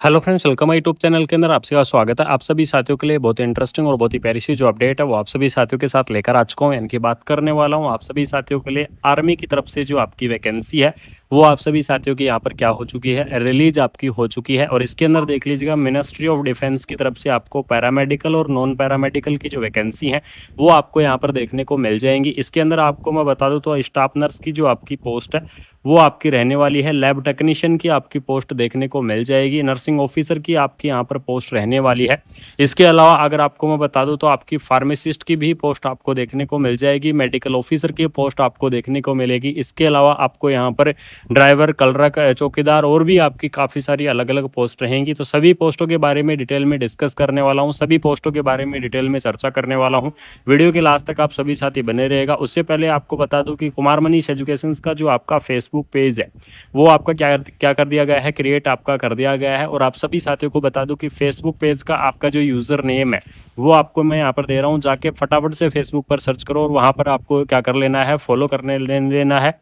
Hello friends, welcome my YouTube channel के अंदर आपसे का स्वागत है। आप सभी साथियों के लिए बहुत ही इंटरेस्टिंग और बहुत ही प्यारी सी जो अपडेट है वो आप सभी साथियों के साथ लेकर आ चुका हूँ। यानी कि बात करने वाला हूँ आप सभी साथियों के लिए आर्मी की तरफ से जो आपकी वैकेंसी है वो आप सभी साथियों की यहाँ पर क्या हो चुकी है, रिलीज आपकी हो चुकी है। और इसके अंदर देख लीजिएगा, मिनिस्ट्री ऑफ डिफेंस की तरफ से आपको पैरामेडिकल और नॉन पैरामेडिकल की जो वैकेंसी है वो आपको यहाँ पर देखने को मिल जाएंगी। इसके अंदर आपको मैं बता दूँ तो स्टाफ नर्स की जो आपकी पोस्ट है वो आपकी रहने वाली है। लैब टेक्नीशियन की आपकी पोस्ट देखने को मिल जाएगी। नर्सिंग ऑफिसर की आपकी यहाँ पर पोस्ट रहने वाली है। इसके अलावा अगर आपको मैं बता दूं तो आपकी फार्मासिस्ट की भी पोस्ट आपको देखने को मिल जाएगी। मेडिकल ऑफिसर की पोस्ट आपको देखने को मिलेगी। इसके अलावा आपको यहाँ पर ड्राइवर, कलरक, चौकीदार और भी आपकी काफ़ी सारी अलग अलग पोस्ट रहेंगी। तो सभी पोस्टों के बारे में डिटेल में डिस्कस करने वाला हूँ, सभी पोस्टों के बारे में डिटेल में चर्चा करने वाला हूँ। वीडियो के लास्ट तक आप सभी साथी बने रहेगा। उससे पहले आपको बता दूं कि कुमार मनीष एजुकेशन का जो आपका फेसबुक पेज है वो आपका क्या क्या कर दिया गया है, क्रिएट आपका कर दिया गया है। और आप सभी साथियों को बता दूं कि फेसबुक पेज का आपका जो यूज़र नेम है वो आपको मैं यहाँ पर दे रहा हूँ। जाके फटाफट से फेसबुक पर सर्च करो और वहाँ पर आपको क्या कर लेना है, फॉलो करने लेना है।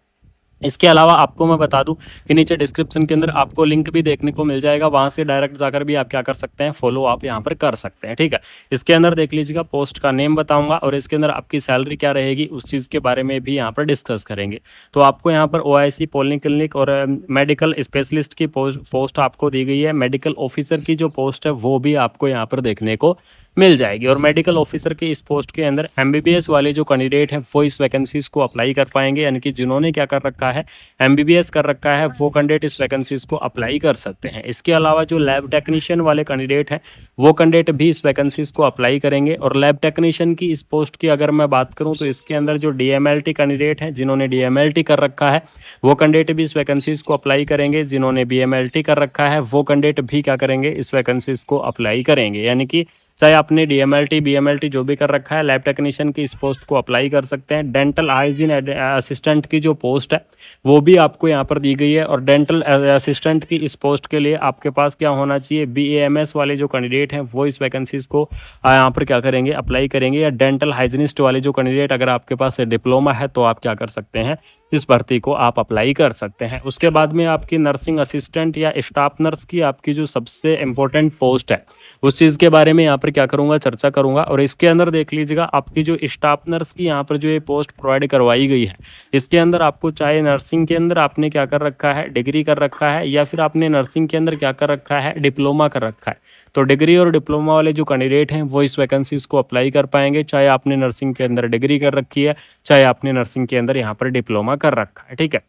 इसके अलावा आपको मैं बता दूं कि नीचे डिस्क्रिप्शन के अंदर आपको लिंक भी देखने को मिल जाएगा। वहां से डायरेक्ट जाकर भी आप क्या कर सकते हैं, फॉलो आप यहां पर कर सकते हैं। ठीक है, इसके अंदर देख लीजिएगा, पोस्ट का नेम बताऊंगा और इसके अंदर आपकी सैलरी क्या रहेगी उस चीज़ के बारे में भी यहाँ पर डिस्कस करेंगे। तो आपको यहाँ पर OIC पॉलिक्लिनिक और मेडिकल स्पेशलिस्ट की पोस्ट आपको दी गई है। मेडिकल ऑफिसर की जो पोस्ट है वो भी आपको यहाँ पर देखने को मिल जाएगी। और मेडिकल ऑफिसर के इस पोस्ट के अंदर MBBS वाले जो कैंडिडेट हैं वो इस वैकेंसीज को अप्लाई कर पाएंगे। यानी कि जिन्होंने क्या कर रखा है, MBBS कर रखा है, वो कैंडिडेट इस वैकेंसीज को अप्लाई कर सकते हैं। इसके अलावा जो लैब टेक्नीशियन वाले कैंडिडेट हैं वो कैंडिडेट भी इस वैकेंसीज को अप्लाई करेंगे। और लैब टेक्नीशियन की इस पोस्ट की अगर मैं बात करूँ तो इसके अंदर जो DMLT कैंडिडेट हैं, जिन्होंने DMLT कर रखा है वो कैंडिडेट भी इस वैकेंसीज को अप्लाई करेंगे। जिन्होंने BMLT कर रखा है वो कैंडिडेट भी क्या करेंगे, इस वैकेंसीज को अप्लाई करेंगे। यानी कि चाहे आपने DMLT BMLT जो भी कर रखा है, लैब टेक्नीशियन की इस पोस्ट को अप्लाई कर सकते हैं। डेंटल हाइजीन असिस्टेंट की जो पोस्ट है वो भी आपको यहाँ पर दी गई है। और डेंटल असिस्टेंट की इस पोस्ट के लिए आपके पास क्या होना चाहिए, BAMS वाले जो कैंडिडेट हैं वो इस वैकेंसीज को यहाँ पर क्या करेंगे, अप्लाई करेंगे। या डेंटल हाइजीनिस्ट वाले जो कैंडिडेट, अगर आपके पास डिप्लोमा है तो आप क्या कर सकते हैं, इस भर्ती को आप अप्लाई कर सकते हैं। उसके बाद में आपकी नर्सिंग असिस्टेंट या स्टाफ नर्स की आपकी जो सबसे इम्पोर्टेंट पोस्ट है उस चीज़ के बारे में यहाँ पर क्या करूँगा, चर्चा करूँगा। और इसके अंदर देख लीजिएगा, आपकी जो स्टाफ नर्स की यहाँ पर जो ये पोस्ट प्रोवाइड करवाई गई है, इसके अंदर आपको चाहे नर्सिंग के अंदर आपने क्या कर रखा है, डिग्री कर रखा है, या फिर आपने नर्सिंग के अंदर क्या कर रखा है, डिप्लोमा कर रखा है, तो डिग्री और डिप्लोमा वाले जो कैंडिडेट हैं वो इस वैकेंसीज को अप्लाई कर पाएंगे। चाहे आपने नर्सिंग के अंदर डिग्री कर रखी है, चाहे आपने नर्सिंग के अंदर यहाँ पर डिप्लोमा कर रखा है। ठीक है,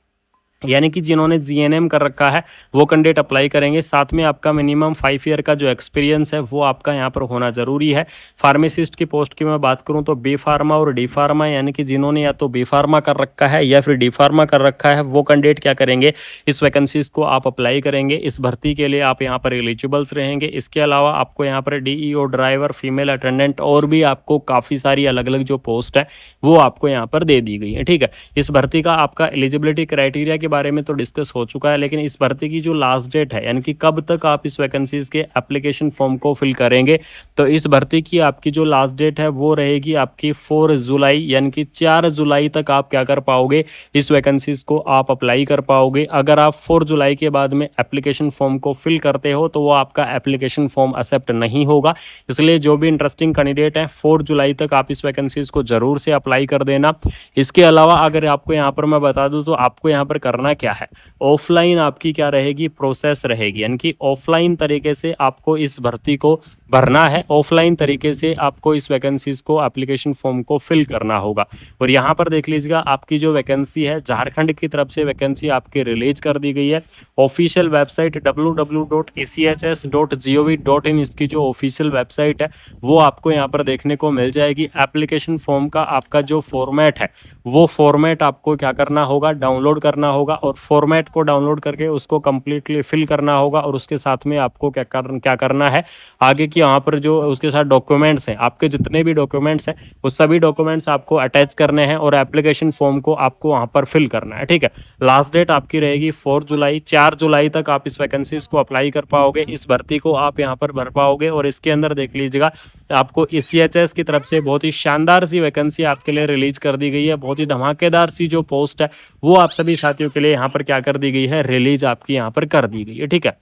यानी कि जिन्होंने GNM कर रखा है वो कैंडिडेट अप्लाई करेंगे। साथ में आपका मिनिमम 5 ईयर का जो एक्सपीरियंस है वो आपका यहाँ पर होना ज़रूरी है। फार्मासिस्ट की पोस्ट की मैं बात करूँ तो B फार्मा और D फार्मा, यानी कि जिन्होंने या तो B फार्मा कर रखा है या फिर D फार्मा कर रखा है वो कैंडिडेट क्या करेंगे, इस वैकेंसीज को आप अप्लाई करेंगे। इस भर्ती के लिए आप यहाँ पर एलिजिबल्स रहेंगे। इसके अलावा आपको यहाँ पर DEO ड्राइवर, फीमेल अटेंडेंट और भी आपको काफ़ी सारी अलग अलग जो पोस्ट है वो आपको यहाँ पर दे दी गई है। ठीक है, इस भर्ती का आपका एलिजिबिलिटी क्राइटेरिया के बारे में तो डिस्कस हो चुका है, लेकिन इस भर्ती की जो लास्ट डेट है, यानी कि कब तक आप इस वैकेंसीज के एप्लीकेशन फॉर्म को फिल करेंगे, तो इस भर्ती की आपकी जो लास्ट डेट है वो रहेगी आपकी 4 जुलाई, यानी कि 4 जुलाई तक आप क्या कर पाओगे, इस वैकेंसीज को आप अप्लाई कर पाओगे। अगर आप 4 जुलाई के बाद में एप्लीकेशन फॉर्म को फिल करते हो तो वो आपका एप्लीकेशन फॉर्म एक्सेप्ट नहीं होगा। इसलिए जो भी इंटरेस्टिंग कैंडिडेट हैं 4 जुलाई तक आप इस वैकेंसीज को जरूर से अप्लाई कर देना। इसके अलावा अगर आपको यहाँ पर मैं बता दूँ तो आपको यहाँ पर करना क्या है, ऑफलाइन आपकी क्या रहेगी, प्रोसेस रहेगी। यानी कि ऑफलाइन तरीके से आपको इस भर्ती को भरना है, ऑफलाइन तरीके से आपको इस वैकेंसीज को एप्लीकेशन फॉर्म को फिल करना होगा। और यहाँ पर देख लीजिएगा, आपकी जो वैकेंसी है झारखंड की तरफ से वैकेंसी आपकी रिलीज कर दी गई है। ऑफिशियल वेबसाइट www.echs.gov.in इसकी जो ऑफिशियल वेबसाइट है वो आपको यहाँ पर देखने को मिल जाएगी। एप्लीकेशन फॉर्म का आपका जो फॉर्मेट है वो फॉर्मेट आपको क्या करना होगा, डाउनलोड करना होगा। और फॉर्मेट को डाउनलोड करके उसको कम्प्लीटली फिल करना होगा। और उसके साथ में आपको क्या करना है, आगे की यहाँ पर जो उसके साथ डॉक्यूमेंट्स हैं, आपके जितने भी डॉक्यूमेंट्स हैं वो सभी डॉक्यूमेंट्स आपको अटैच करने हैं और एप्लीकेशन फॉर्म को आपको वहाँ पर फिल करना है। ठीक है, लास्ट डेट आपकी रहेगी 4 जुलाई। 4 जुलाई तक आप इस वैकेंसीज को अप्लाई कर पाओगे, इस भर्ती को आप यहाँ पर भर पाओगे। और इसके अंदर देख लीजिएगा, आपको CHS की तरफ से बहुत ही शानदार सी वैकेंसी आपके लिए रिलीज कर दी गई है। बहुत ही धमाकेदार सी जो पोस्ट है वो आप सभी साथियों के लिए यहाँ पर क्या कर दी गई है, रिलीज आपकी यहाँ पर कर दी गई है। ठीक है,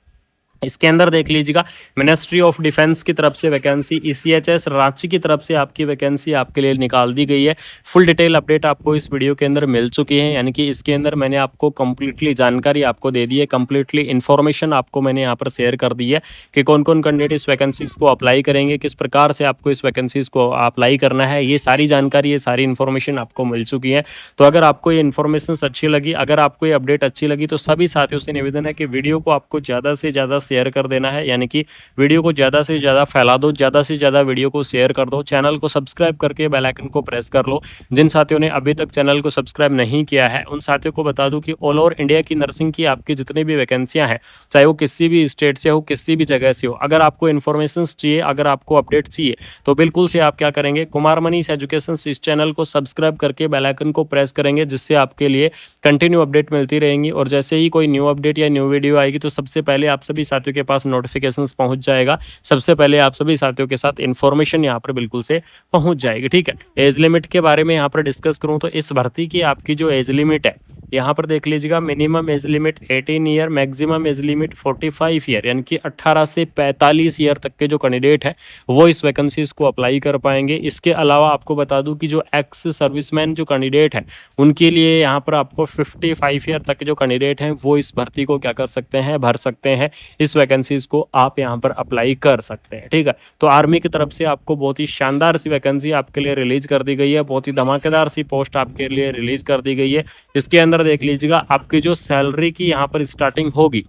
इसके अंदर देख लीजिएगा मिनिस्ट्री ऑफ डिफेंस की तरफ से वैकेंसी, ईसीएचएस रांची की तरफ से आपकी वैकेंसी आपके लिए निकाल दी गई है। फुल डिटेल अपडेट आपको इस वीडियो के अंदर मिल चुकी है, यानी कि इसके अंदर मैंने आपको कंप्लीटली जानकारी आपको दे दी है, कंप्लीटली इन्फॉर्मेशन आपको मैंने यहाँ पर शेयर कर दी है कि कौन कौन कैंडिडेट इस वैकेंसीज को अप्लाई करेंगे, किस प्रकार से आपको इस वैकेंसीज को अप्लाई करना है, ये सारी जानकारी, ये सारी इन्फॉर्मेशन आपको मिल चुकी है। तो अगर आपको ये इन्फॉर्मेशन अच्छी लगी, अगर आपको ये अपडेट अच्छी लगी, तो सभी साथियों से निवेदन है कि वीडियो को आपको ज़्यादा से ज़्यादा शेयर कर देना है, यानी कि वीडियो को ज़्यादा से ज़्यादा फैला दो, ज़्यादा से ज़्यादा वीडियो को शेयर कर दो, चैनल को सब्सक्राइब करके बेल आइकन को प्रेस कर लो। जिन साथियों ने अभी तक चैनल को सब्सक्राइब नहीं किया है उन साथियों को बता दूं कि ऑल ओवर इंडिया की नर्सिंग की आपकी जितनी भी वैकेंसियां हैं, चाहे वो किसी भी स्टेट से हो, किसी भी जगह से हो, अगर आपको इन्फॉर्मेशन चाहिए, अगर आपको अपडेट चाहिए, तो बिल्कुल से आप क्या करेंगे, कुमार मनीष एजुकेशन इस चैनल को सब्सक्राइब करके बेल आइकन को प्रेस करेंगे, जिससे आपके लिए कंटिन्यू अपडेट मिलती रहेंगी। और जैसे ही कोई न्यू अपडेट या न्यू वीडियो आएगी तो सबसे पहले आप सभी साथियों के पास नोटिफिकेशन पहुंच जाएगा, सबसे पहले आप सभी साथियों के साथ इन्फॉर्मेशन यहाँ पर बिल्कुल से पहुंच जाएगी। ठीक है, एज लिमिट के बारे में यहाँ पर डिस्कस करूँ तो इस भर्ती की आपकी जो एज लिमिट है, यहाँ पर देख लीजिएगा, minimum age limit 18 year, maximum age limit 45 year, यानी कि 18 से 45 ईयर तक के जो कैंडिडेट हैं वो इस वैकेंसीज को अप्लाई कर पाएंगे। इसके अलावा आपको बता दूं कि जो एक्स सर्विसमैन जो कैंडिडेट हैं उनके लिए यहाँ पर आपको 55 ईयर तक के जो कैंडिडेट हैं वो इस भर्ती को क्या कर सकते हैं, भर सकते हैं, इस वैकेंसीज को आप यहाँ पर अप्लाई कर सकते हैं। ठीक है, तो आर्मी की तरफ से आपको बहुत ही शानदार सी वैकेंसी आपके लिए रिलीज कर दी गई है, बहुत ही धमाकेदार सी पोस्ट आपके लिए रिलीज कर दी गई है। इसके अंदर देख लीजिएगा आपकी जो सैलरी की यहाँ पर स्टार्टिंग होगी,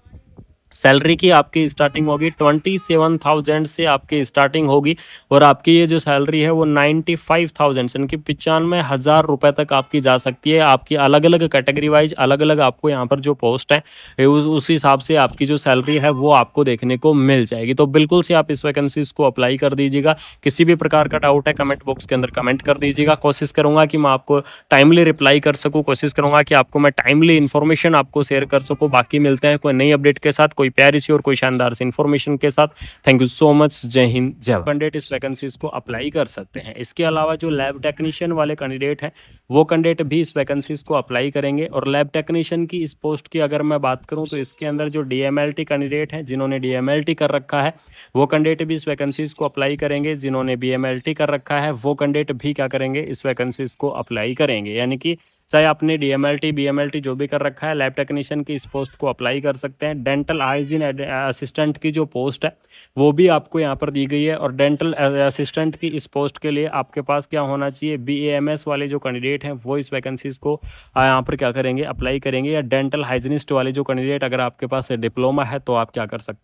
सैलरी की आपकी स्टार्टिंग होगी 27,000 से आपकी स्टार्टिंग होगी, और आपकी ये जो सैलरी है वो 95,000 यानी कि 95,000 रुपये तक आपकी जा सकती है। आपकी अलग अलग कैटेगरी वाइज अलग अलग आपको यहाँ पर जो पोस्ट है उस हिसाब से आपकी जो सैलरी है वो आपको देखने को मिल जाएगी। तो बिल्कुल से आप इस वैकेंसीज को अप्लाई कर दीजिएगा। किसी भी प्रकार का डाउट है कमेंट बॉक्स के अंदर कमेंट कर दीजिएगा, कोशिश करूँगा कि मैं आपको टाइमली रिप्लाई कर सकूँ, कोशिश करूँगा कि आपको मैं टाइमली इन्फॉर्मेशन आपको शेयर कर सकूँ। बाकी मिलते हैं कोई नई अपडेट के साथ, कोई प्यारी सी और कोई शानदार सी इन्फॉर्मेशन के साथ। थैंक यू सो मच, जय हिंद जय भारत। कैंडिडेट इस वैकेंसीज को अप्लाई कर सकते हैं। इसके अलावा जो लैब टेक्नीशियन वाले कैंडिडेट हैं वो कैंडिडेट भी इस वैकेंसीज को अप्लाई करेंगे। और लैब टेक्नीशियन की इस पोस्ट की अगर मैं बात करूं तो इसके अंदर जो डीएमएलटी कैंडिडेट हैं, जिन्होंने डीएमएलटी कर रखा है वो कैंडिडेट भी इस वैकेंसीज को अप्लाई करेंगे। जिन्होंने बीएमएलटी कर रखा है वो कैंडिडेट भी क्या करेंगे, इस वैकेंसीज को अप्लाई करेंगे। यानी कि चाहे आपने डीएमएलटी बीएमएलटी जो भी कर रखा है, लैब टेक्नीशियन की इस पोस्ट को अप्लाई कर सकते हैं। डेंटल हाइजीन असिस्टेंट की जो पोस्ट है वो भी आपको यहाँ पर दी गई है। और डेंटल असिस्टेंट की इस पोस्ट के लिए आपके पास क्या होना चाहिए, बीएएमएस वाले जो कैंडिडेट हैं वो इस वैकेंसीज को यहाँ पर क्या करेंगे, अप्लाई करेंगे। या डेंटल हाइजीनिस्ट वाले जो कैंडिडेट, अगर आपके पास डिप्लोमा है तो आप क्या कर सकते हैं।